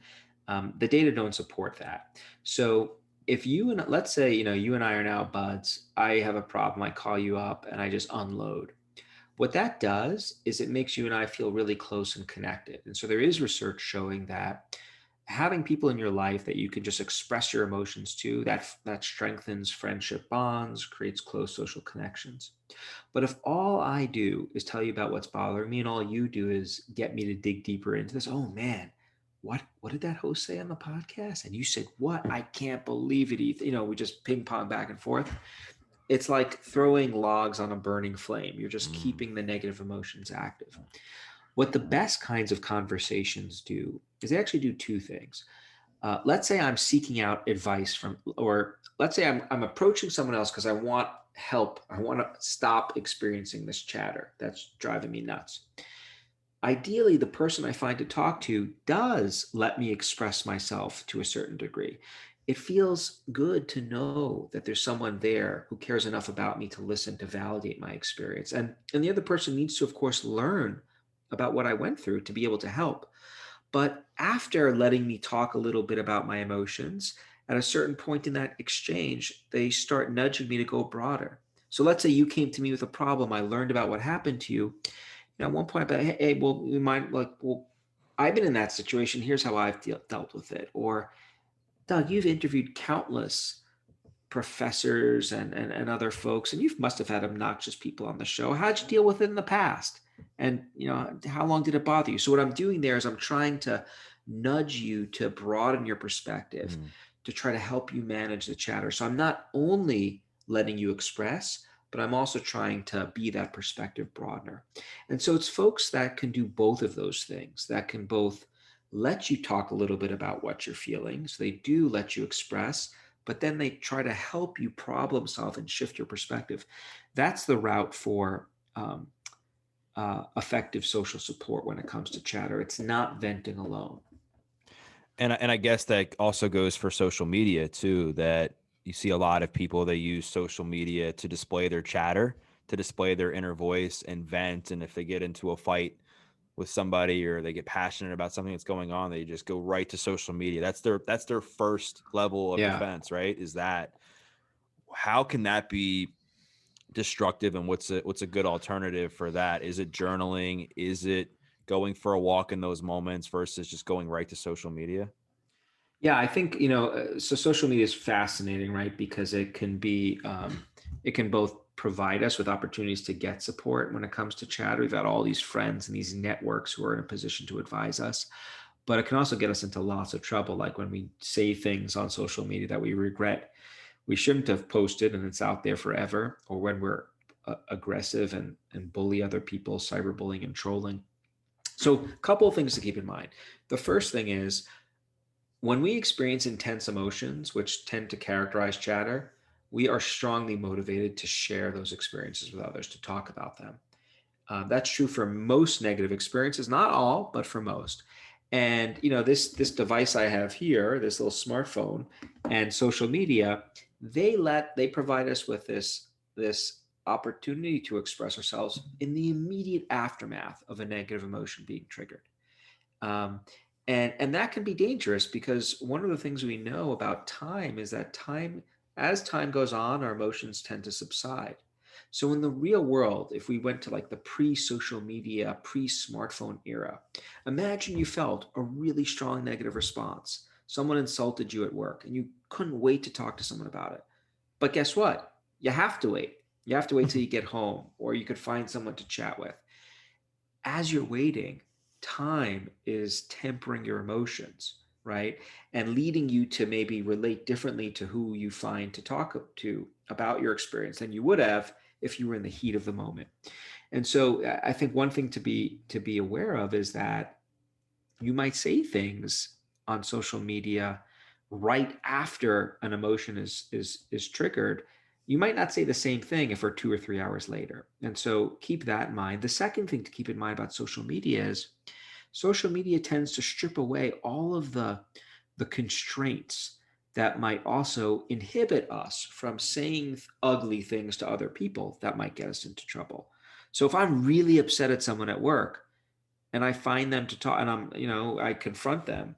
the data don't support that. So if you and let's say you and I are now buds, I have a problem, I call you up, and I just unload. What that does is it makes you and I feel really close and connected. And so there is research showing that having people in your life that you can just express your emotions to, that strengthens friendship bonds, creates close social connections. But if all I do is tell you about what's bothering me and all you do is get me to dig deeper into this, oh man, what did that host say on the podcast? And you said what? I can't believe it, Ethan. We just ping pong back and forth. It's like throwing logs on a burning flame. You're just Mm. keeping the negative emotions active. What the best kinds of conversations do is they actually do two things. Let's say I'm seeking out advice from, or let's say I'm approaching someone else because I want help. I want to stop experiencing this chatter that's driving me nuts. Ideally, the person I find to talk to does let me express myself to a certain degree. It feels good to know that there's someone there who cares enough about me to listen, to validate my experience. And the other person needs to, of course, learn about what I went through to be able to help. But after letting me talk a little bit about my emotions, at a certain point in that exchange, they start nudging me to go broader. So let's say you came to me with a problem. I learned about what happened to you. At one point, but hey, well, we might like, well, I've been in that situation. Here's how I've dealt with it. Or, Doug, you've interviewed countless professors and other folks, and you must have had obnoxious people on the show. How'd you deal with it in the past? And how long did it bother you? So what I'm doing there is I'm trying to nudge you to broaden your perspective, Mm. to try to help you manage the chatter. So I'm not only letting you express, but I'm also trying to be that perspective broadener. And so it's folks that can do both of those things, that can both let you talk a little bit about what you're feeling. So they do let you express, but then they try to help you problem solve and shift your perspective. That's the route for effective social support when it comes to chatter. It's not venting alone. And I guess that also goes for social media too, that you see a lot of people, they use social media to display their chatter, to display their inner voice and vent. And if they get into a fight with somebody or they get passionate about something that's going on, they just go right to social media. That's their first level of Yeah. defense, right? Is that, how can that be destructive, and what's a good alternative for that? Is it journaling? Is it going for a walk in those moments versus just going right to social media? Yeah, I think, so social media is fascinating, right? Because it can both provide us with opportunities to get support when it comes to chatter. We've got all these friends and these networks who are in a position to advise us, but it can also get us into lots of trouble. Like when we say things on social media that we regret, we shouldn't have posted and it's out there forever, or when we're aggressive and bully other people, cyberbullying and trolling. So, a couple of things to keep in mind. The first thing is when we experience intense emotions, which tend to characterize chatter, we are strongly motivated to share those experiences with others, to talk about them. That's true for most negative experiences, not all, but for most. And this device I have here, this little smartphone, and social media, they provide us with this opportunity to express ourselves in the immediate aftermath of a negative emotion being triggered. Um, and that can be dangerous because one of the things we know about time is that as time goes on, our emotions tend to subside. So in the real world, if we went to like the pre-social media, pre-smartphone era, imagine you felt a really strong negative response. Someone insulted you at work and you couldn't wait to talk to someone about it. But guess what? You have to wait. You have to wait till you get home, or you could find someone to chat with. As you're waiting, time is tempering your emotions, right? And leading you to maybe relate differently to who you find to talk to about your experience than you would have if you were in the heat of the moment. And so I think one thing to be aware of is that you might say things on social media right after an emotion is triggered. You might not say the same thing if we're 2 or 3 hours later. And so keep that in mind. The second thing to keep in mind about social media is social media tends to strip away all of the constraints that might also inhibit us from saying ugly things to other people that might get us into trouble. So if I'm really upset at someone at work and I find them to talk and I confront them,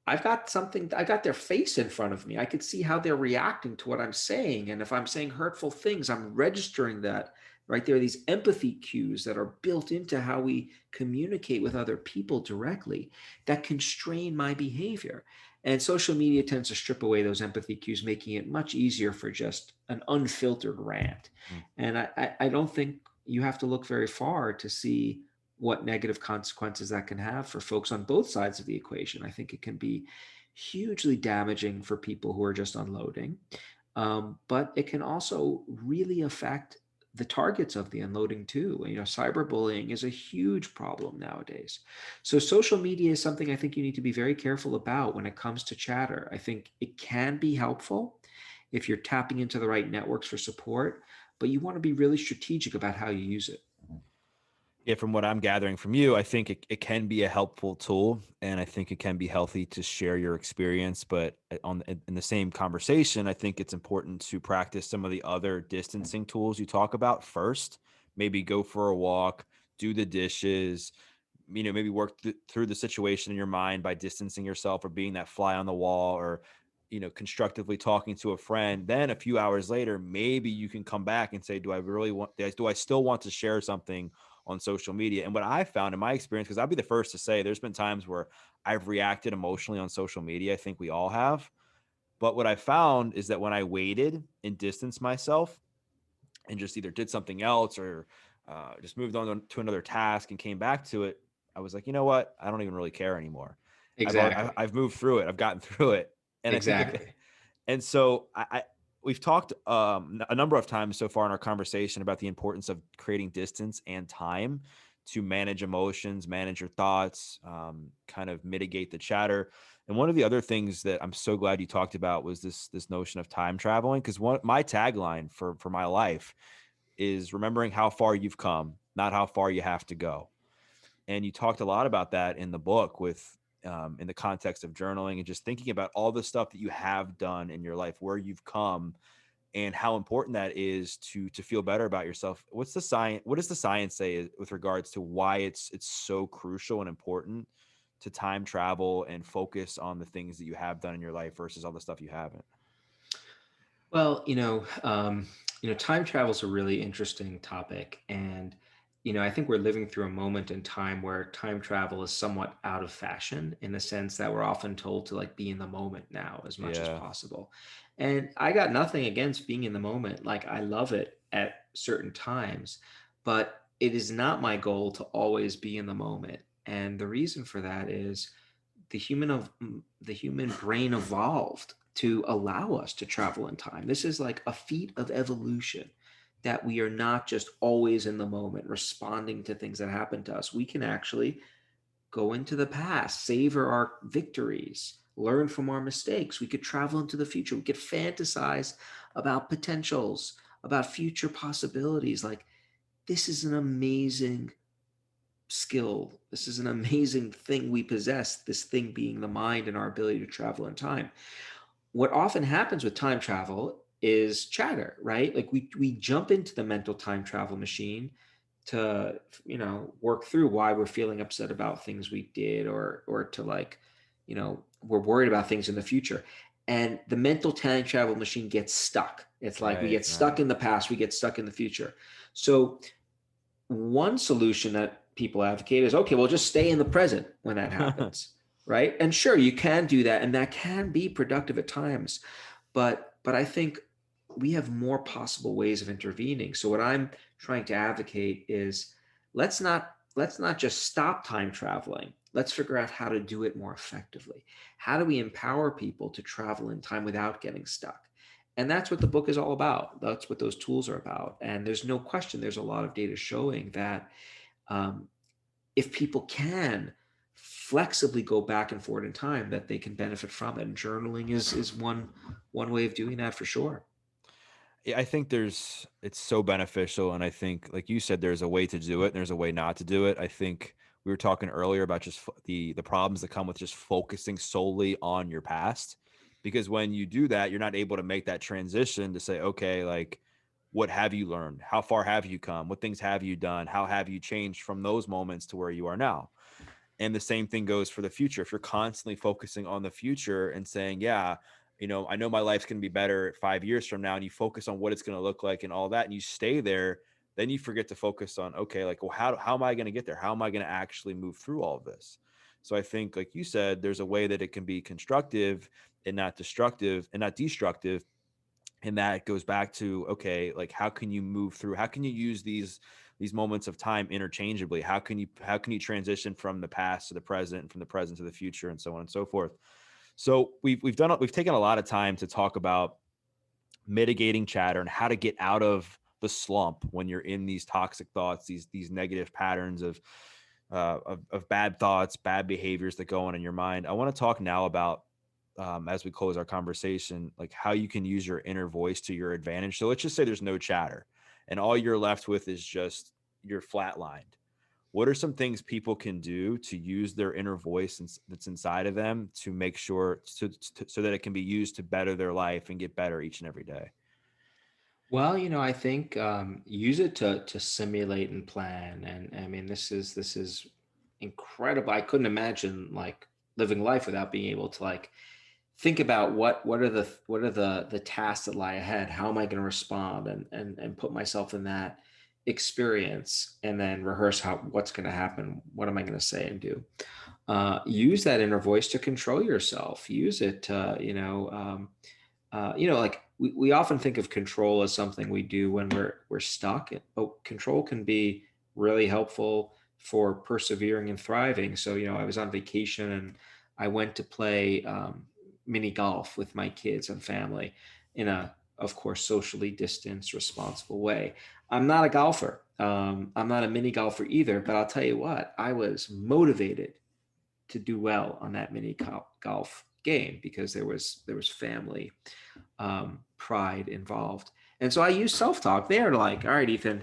I got their face in front of me. I could see how they're reacting to what I'm saying. And if I'm saying hurtful things, I'm registering that, right? There are these empathy cues that are built into how we communicate with other people directly that constrain my behavior. And social media tends to strip away those empathy cues, making it much easier for just an unfiltered rant. Mm. And I don't think you have to look very far to see what negative consequences that can have for folks on both sides of the equation. I think it can be hugely damaging for people who are just unloading, but it can also really affect the targets of the unloading too. Cyberbullying is a huge problem nowadays. So social media is something I think you need to be very careful about when it comes to chatter. I think it can be helpful if you're tapping into the right networks for support, but you want to be really strategic about how you use it. Yeah, from what I'm gathering from you, I think it can be a helpful tool, and I think it can be healthy to share your experience. But in the same conversation, I think it's important to practice some of the other distancing tools you talk about first. Maybe go for a walk, do the dishes, maybe work through the situation in your mind by distancing yourself or being that fly on the wall, or constructively talking to a friend. Then a few hours later, maybe you can come back and say, do I still want to share something on social media? And what I found in my experience, because I'll be the first to say there's been times where I've reacted emotionally on social media. I think we all have. But what I found is that when I waited and distanced myself and just either did something else or just moved on to another task and came back to it, I was like, you know what? I don't even really care anymore. Exactly. I've moved through it. I've gotten through it. And I think Exactly. and so we've talked a number of times so far in our conversation about the importance of creating distance and time to manage emotions, manage your thoughts, kind of mitigate the chatter. And one of the other things that I'm so glad you talked about was this notion of time traveling, because my tagline for my life is remembering how far you've come, not how far you have to go. And you talked a lot about that in the book with in the context of journaling and just thinking about all the stuff that you have done in your life, where you've come, and how important that is to feel better about yourself. What does the science say with regards to why it's so crucial and important to time travel and focus on the things that you have done in your life versus all the stuff you haven't? Well, time travel is a really interesting topic, and I think we're living through a moment in time where time travel is somewhat out of fashion in the sense that we're often told to like be in the moment now as much as Yeah. possible. And I got nothing against being in the moment; like I love it at certain times, but it is not my goal to always be in the moment. And the reason for that is the human brain evolved to allow us to travel in time. This is like a feat of evolution that we are not just always in the moment responding to things that happen to us. We can actually go into the past, savor our victories, learn from our mistakes. We could travel into the future. We could fantasize about potentials, about future possibilities. Like, this is an amazing skill. This is an amazing thing we possess, this thing being the mind and our ability to travel in time. What often happens with time travel is chatter, right? Like we jump into the mental time travel machine to work through why we're feeling upset about things we did, or to like we're worried about things in the future, and the mental time travel machine gets stuck. It's like we Right. get stuck Right. in the past, we get stuck in the future. So one solution that people advocate is, okay, well, just stay in the present when that happens, right? And sure, you can do that, and that can be productive at times, but I think we have more possible ways of intervening. So what I'm trying to advocate is, let's not let's not just stop time traveling. Let's figure out how to do it more effectively. How do we empower people to travel in time without getting stuck? And that's what the book is all about. That's what those tools are about. And there's no question, there's a lot of data showing that um, if people can flexibly go back and forward in time, that they can benefit from it. And journaling is one way of doing that for sure. Yeah, I think it's so beneficial. And I think, like you said, there's a way to do it and there's a way not to do it. I think we were talking earlier about just the problems that come with just focusing solely on your past. Because when you do that, you're not able to make that transition to say, okay, like, what have you learned? How far have you come? What things have you done? How have you changed from those moments to where you are now? And the same thing goes for the future. If you're constantly focusing on the future and saying, yeah, I know my life's going to be better 5 years from now, and you focus on what it's going to look like and all that, and you stay there, then you forget to focus on, okay, like, well, how am I going to get there? How am I going to actually move through all of this? So I think, like you said, there's a way that it can be constructive and not destructive and not destructive. And that goes back to, okay, like, how can you move through, how can you use these moments of time interchangeably? How can you transition from the past to the present and from the present to the future, and so on and so forth? So we've taken a lot of time to talk about mitigating chatter and how to get out of the slump when you're in these toxic thoughts, these negative patterns of bad thoughts, bad behaviors that go on in your mind. I want to talk now about, as we close our conversation, like, how you can use your inner voice to your advantage. So let's just say there's no chatter and all you're left with is just you're flatlined. What are some things people can do to use their inner voice that's inside of them to make sure so that it can be used to better their life and get better each and every day? Well, I think use it to simulate and plan. And I mean, this is incredible. I couldn't imagine like living life without being able to like think about what are the tasks that lie ahead. How am I going to respond and put myself in that experience, and then rehearse what's going to happen. What am I going to say and do? Use that inner voice to control yourself. Use it to, like we often think of control as something we do when we're stuck, but control can be really helpful for persevering and thriving. So, I was on vacation and I went to play mini golf with my kids and family in of course, socially distanced, responsible way. I'm not a golfer. I'm not a mini golfer either, but I'll tell you what, I was motivated to do well on that mini golf game because there was family pride involved. And so I use self-talk there to like, all right, Ethan,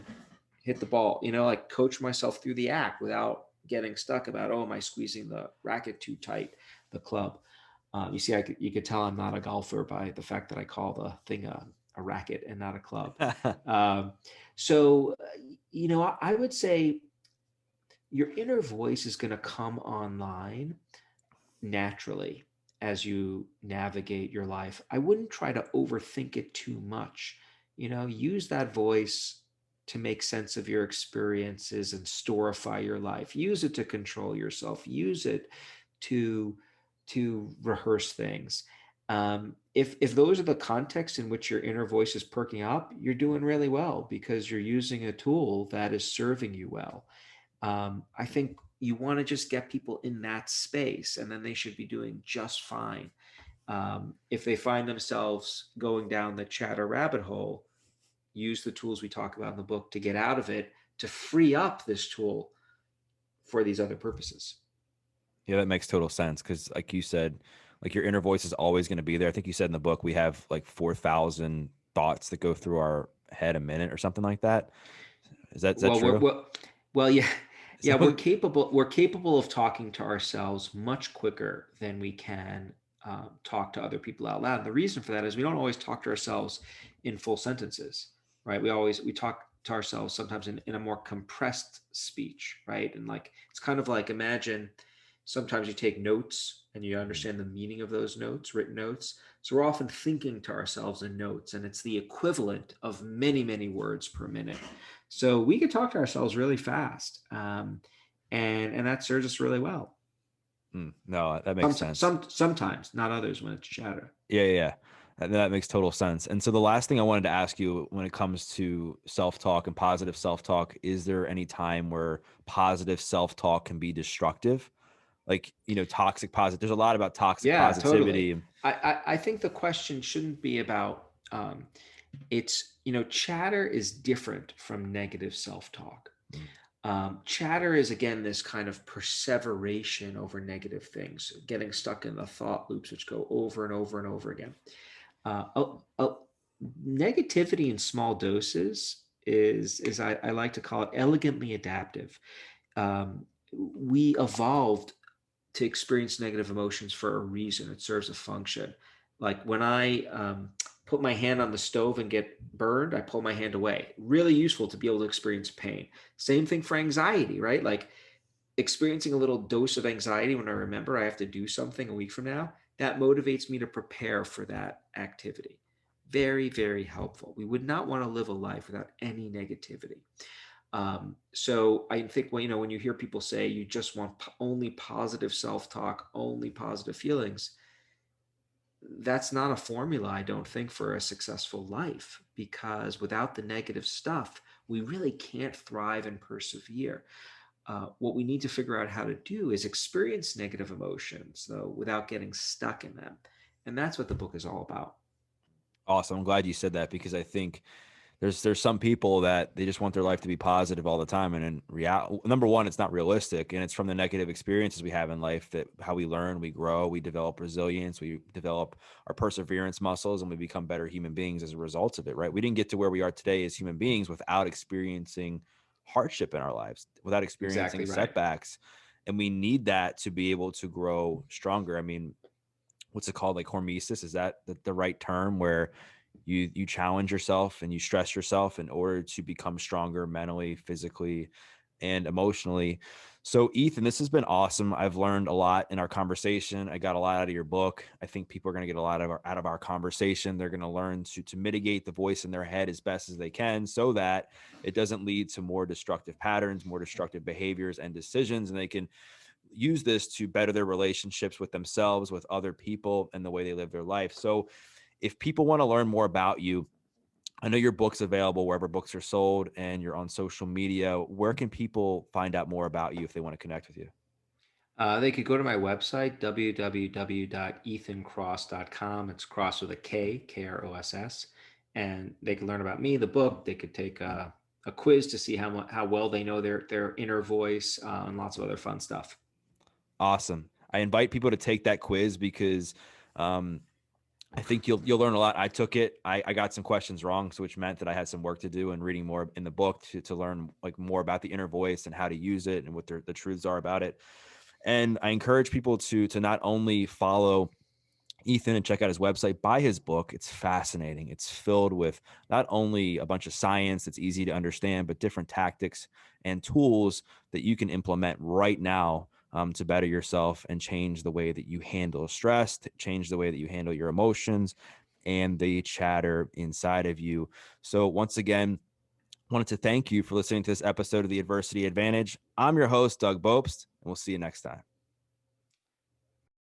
hit the ball, like coach myself through the act without getting stuck about, oh, am I squeezing the racket too tight, the club. You see, you could tell I'm not a golfer by the fact that I call the thing a racket and not a club. Um, so, I would say your inner voice is going to come online naturally as you navigate your life. I wouldn't try to overthink it too much. Use that voice to make sense of your experiences and storify your life. Use it to control yourself. Use it to rehearse things. If those are the contexts in which your inner voice is perking up, you're doing really well because you're using a tool that is serving you well. I think you want to just get people in that space, and then they should be doing just fine. If they find themselves going down the chatter rabbit hole, use the tools we talk about in the book to get out of it, to free up this tool for these other purposes. Yeah, that makes total sense because, like you said, like, your inner voice is always going to be there. I think you said in the book we have like 4,000 thoughts that go through our head a minute or something like that. Is that Well, we're, true? well, yeah, yeah, we're So, capable. We're capable of talking to ourselves much quicker than we can talk to other people out loud. And the reason for that is we don't always talk to ourselves in full sentences, right? We talk to ourselves sometimes in a more compressed speech, right? And like it's kind of like, imagine sometimes you take notes and you understand the meaning of those notes, written notes. So we're often thinking to ourselves in notes, and it's the equivalent of many, many words per minute. So we can talk to ourselves really fast, and that serves us really well. no, that makes sense. Sometimes, not others when it's chatter. Yeah, yeah, yeah. That makes total sense. And so the last thing I wanted to ask you when it comes to self-talk and positive self-talk, is there any time where positive self-talk can be destructive? Like, toxic positive. There's a lot about toxic Yeah, totally. positivity. I think the question shouldn't be about it's, chatter is different from negative self-talk. Mm. Chatter is, again, this kind of perseveration over negative things, getting stuck in the thought loops which go over and over and over again. Uh, uh, uh, Negativity in small doses is I like to call it elegantly adaptive. We evolved to experience negative emotions for a reason. It serves a function. Like when I put my hand on the stove and get burned, I pull my hand away. Really useful to be able to experience pain. Same thing for anxiety, right? Like experiencing a little dose of anxiety when I remember I have to do something a week from now, that motivates me to prepare for that activity. Very, very helpful. We would not want to live a life without any negativity. So I think when you hear people say you just want only positive self-talk, only positive feelings, that's not a formula, I don't think, for a successful life, because without the negative stuff, we really can't thrive and persevere. What we need to figure out how to do is experience negative emotions, though, without getting stuck in them. And that's what the book is all about. Awesome. I'm glad you said that because I think there's some people that they just want their life to be positive all the time, and in real number one, it's not realistic, and it's from the negative experiences we have in life that how we learn, we grow, we develop resilience, we develop our perseverance muscles, and we become better human beings as a result of it. Right? We didn't get to where we are today as human beings without experiencing hardship in our lives, without experiencing Exactly right. setbacks, and we need that to be able to grow stronger. I mean, what's it called, like hormesis, is that the right term, where you challenge yourself and you stress yourself in order to become stronger mentally, physically, and emotionally. So Ethan, this has been awesome. I've learned a lot in our conversation. I got a lot out of your book. I think people are going to get a lot out of our conversation. They're going to learn to mitigate the voice in their head as best as they can so that it doesn't lead to more destructive patterns, more destructive behaviors and decisions, and they can use this to better their relationships with themselves, with other people, and the way they live their life. So if people want to learn more about you, I know your book's available wherever books are sold and you're on social media. Where can people find out more about you if they want to connect with you? They could go to my website, www.ethankross.com. It's Cross with a K, Kross. And they can learn about me, the book. They could take a quiz to see how well they know their inner voice, and lots of other fun stuff. Awesome. I invite people to take that quiz because um, I think you'll learn a lot. I took it. I got some questions wrong, so which meant that I had some work to do and reading more in the book to learn like more about the inner voice and how to use it and what the truths are about it. And I encourage people to not only follow Ethan and check out his website, buy his book. It's fascinating. It's filled with not only a bunch of science that's easy to understand, but different tactics and tools that you can implement right now to better yourself and change the way that you handle stress, to change the way that you handle your emotions and the chatter inside of you. So once again, wanted to thank you for listening to this episode of the Adversity Advantage. I'm your host, Doug Bopst, and we'll see you next time.